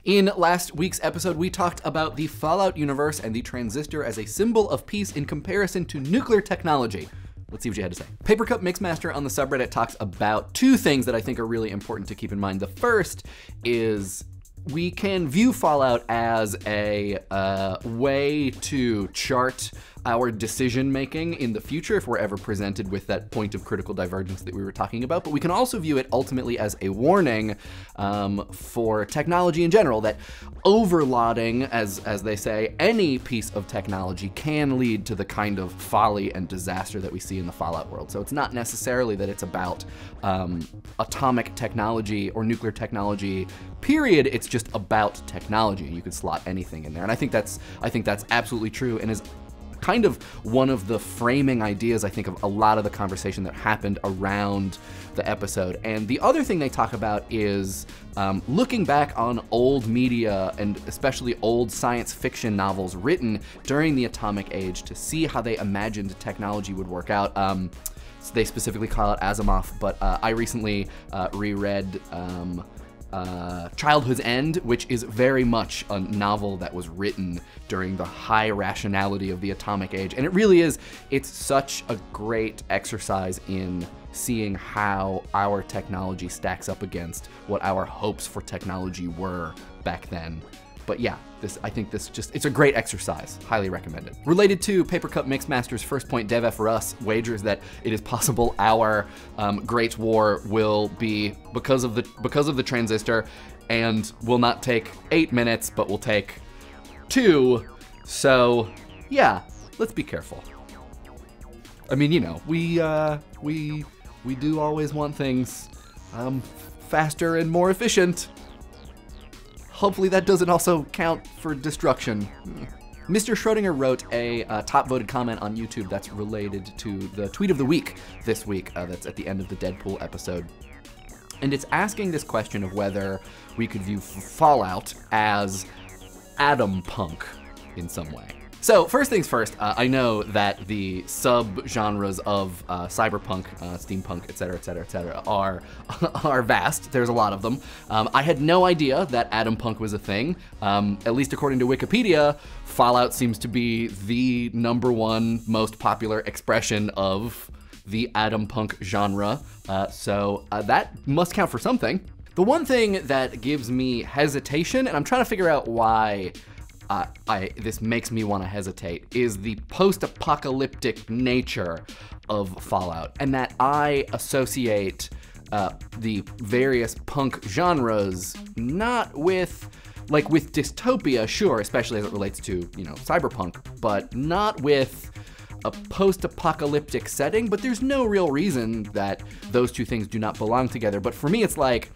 In last week's episode, we talked about the Fallout universe and the Transistor as a symbol of peace in comparison to nuclear technology. Let's see what you had to say. Papercup Mixmaster on the subreddit talks about two things that I think are really important to keep in mind. The first is we can view Fallout as a way to chart our decision making in the future if we're ever presented with that point of critical divergence that we were talking about, but we can also view it ultimately as a warning for technology in general, that overloading, as they say, any piece of technology can lead to the kind of folly and disaster that we see in the Fallout world. So it's not necessarily that it's about atomic technology or nuclear technology, period. It's just about technology. You could slot anything in there. And I think that's absolutely true, and is kind of one of the framing ideas, I think, of a lot of the conversation that happened around the episode. And the other thing they talk about is looking back on old media, and especially old science fiction novels written during the atomic age, to see how they imagined technology would work out. So they specifically call it Asimov, but I recently reread Childhood's End, which is very much a novel that was written during the high rationality of the atomic age. And it really is, it's such a great exercise in seeing how our technology stacks up against what our hopes for technology were back then. But yeah, I think it's a great exercise. Highly recommend it. Related to Papercup Mixmaster's first point, DevFRus wagers that it is possible our Great War will be because of the Transistor, and will not take 8 minutes, but will take 2. So yeah, let's be careful. I mean, you know, we do always want things faster and more efficient. Hopefully that doesn't also count for destruction. Mr. Schrödinger wrote a top voted comment on YouTube that's related to the tweet of the week this week, that's at the end of the Deadpool episode. And it's asking this question of whether we could view Fallout as atom punk in some way. So first things first, I know that the sub-genres of cyberpunk, steampunk, et cetera, are vast. There's a lot of them. I had no idea that atom punk was a thing. At least according to Wikipedia, Fallout seems to be the #1 most popular expression of the atom punk genre. So that must count for something. The one thing that gives me hesitation, and I'm trying to figure out why this makes me want to hesitate, is the post-apocalyptic nature of Fallout, and that I associate the various punk genres not with, like with dystopia, sure, especially as it relates to, you know, cyberpunk, but not with a post-apocalyptic setting. But there's no real reason that those two things do not belong together. But for me, it's like,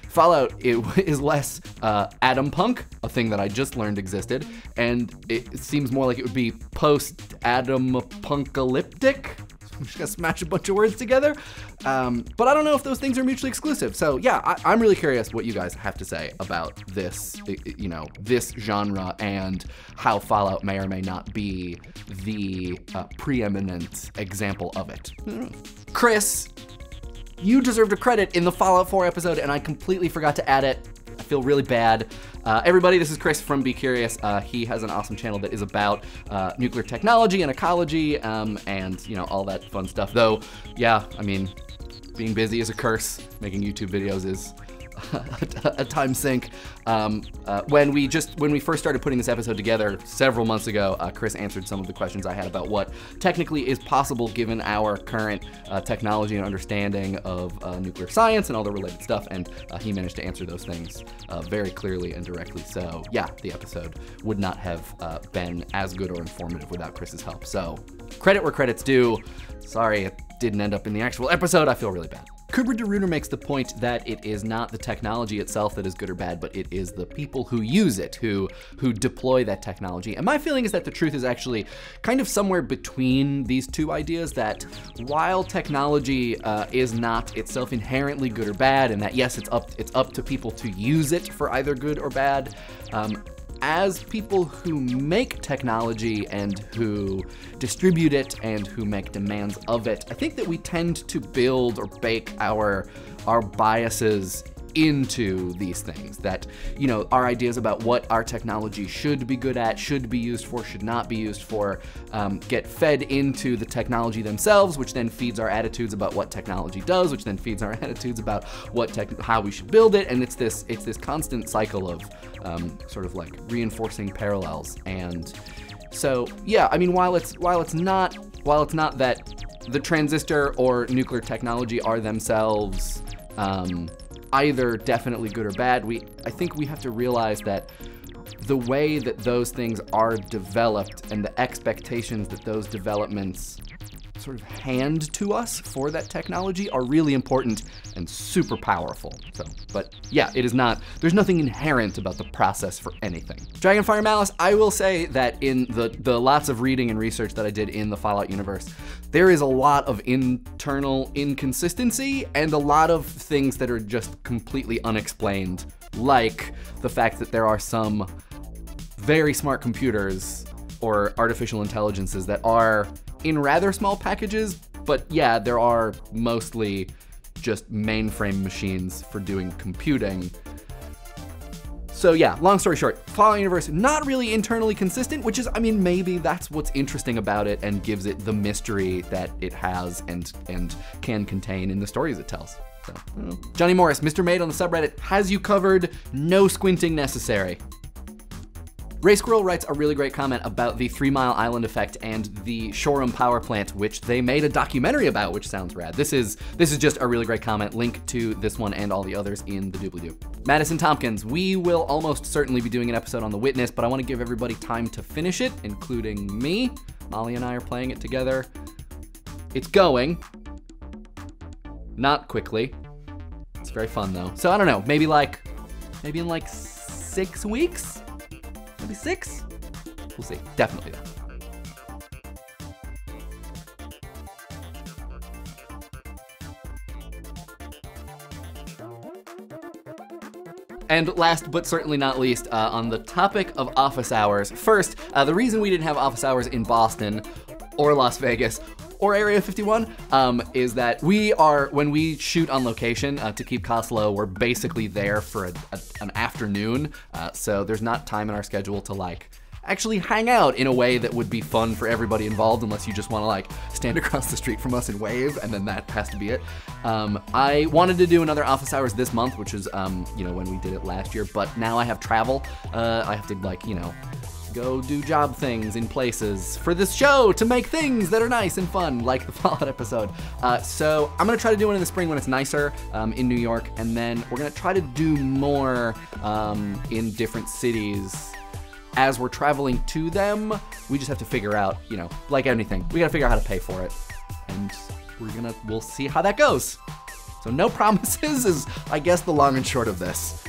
Fallout is less atom punk, a thing that I just learned existed, and it seems more like it would be post-atom-apocalyptic. I'm just gonna smash a bunch of words together. But I don't know if those things are mutually exclusive. So yeah, I'm really curious what you guys have to say about this, you know, this genre, and how Fallout may or may not be the preeminent example of it. Chris, you deserved a credit in the Fallout 4 episode, and I completely forgot to add it. I feel really bad. Everybody, this is Chris from BeCurieus. He has an awesome channel that is about nuclear technology and ecology, and you know, all that fun stuff. Though, yeah, I mean, being busy is a curse. Making YouTube videos is a time sink. When we first started putting this episode together several months ago, Chris answered some of the questions I had about what technically is possible given our current technology and understanding of nuclear science and all the related stuff, and he managed to answer those things very clearly and directly. So yeah, the episode would not have been as good or informative without Chris's help. So credit where credit's due. Sorry it didn't end up in the actual episode. I feel really bad. Kuber de Ruyter makes the point that it is not the technology itself that is good or bad, but it is the people who use it, who deploy that technology. And my feeling is that the truth is actually kind of somewhere between these two ideas, that while technology is not itself inherently good or bad, and that yes, it's up to people to use it for either good or bad, as people who make technology and who distribute it and who make demands of it, I think that we tend to build or bake our biases into these things, that, you know, our ideas about what our technology should be good at, should be used for, should not be used for, get fed into the technology themselves, which then feeds our attitudes about what technology does, which then feeds our attitudes about how we should build it, and it's this constant cycle of sort of like reinforcing parallels. And so yeah, I mean, while it's not that the transistor or nuclear technology are themselves either definitely good or bad, I think we have to realize that the way that those things are developed and the expectations that those developments sort of hand to us for that technology are really important and super powerful. So, but yeah, it is not, there's nothing inherent about the process for anything. dragonfiremalus, I will say that in the lots of reading and research that I did in the Fallout universe, there is a lot of internal inconsistency and a lot of things that are just completely unexplained, like the fact that there are some very smart computers or artificial intelligences that are in rather small packages, but yeah, there are mostly just mainframe machines for doing computing. So yeah, long story short, Fallout universe, not really internally consistent, which is, I mean, maybe that's what's interesting about it and gives it the mystery that it has and can contain in the stories it tells. So, I don't know. Jonny Morris, Mr. Made on the subreddit, has you covered, no squinting necessary. RaySquirrel writes a really great comment about the 3 Mile Island effect and the Shoreham power plant, which they made a documentary about, which sounds rad. This is just a really great comment. Link to this one and all the others in the doobly-doo. Madison Tompkins, we will almost certainly be doing an episode on The Witness, but I want to give everybody time to finish it, including me. Molly and I are playing it together. It's going. Not quickly. It's very fun though. So I don't know, maybe in like 6 weeks? Maybe 6? We'll see. Definitely though. And last but certainly not least, on the topic of office hours. First, the reason we didn't have office hours in Boston or Las Vegas or Area 51 is that when we shoot on location to keep costs low, we're basically there for an afternoon. So there's not time in our schedule to like actually hang out in a way that would be fun for everybody involved, unless you just want to like stand across the street from us and wave, and then that has to be it. I wanted to do another office hours this month, which is you know, when we did it last year, but now I have travel. I have to like, you know, go do job things in places for this show to make things that are nice and fun, like the Fallout episode. So I'm gonna try to do one in the spring when it's nicer in New York, and then we're gonna try to do more in different cities as we're traveling to them. We just have to figure out, you know, like anything, we gotta figure out how to pay for it, and we'll see how that goes. So no promises is, I guess, the long and short of this.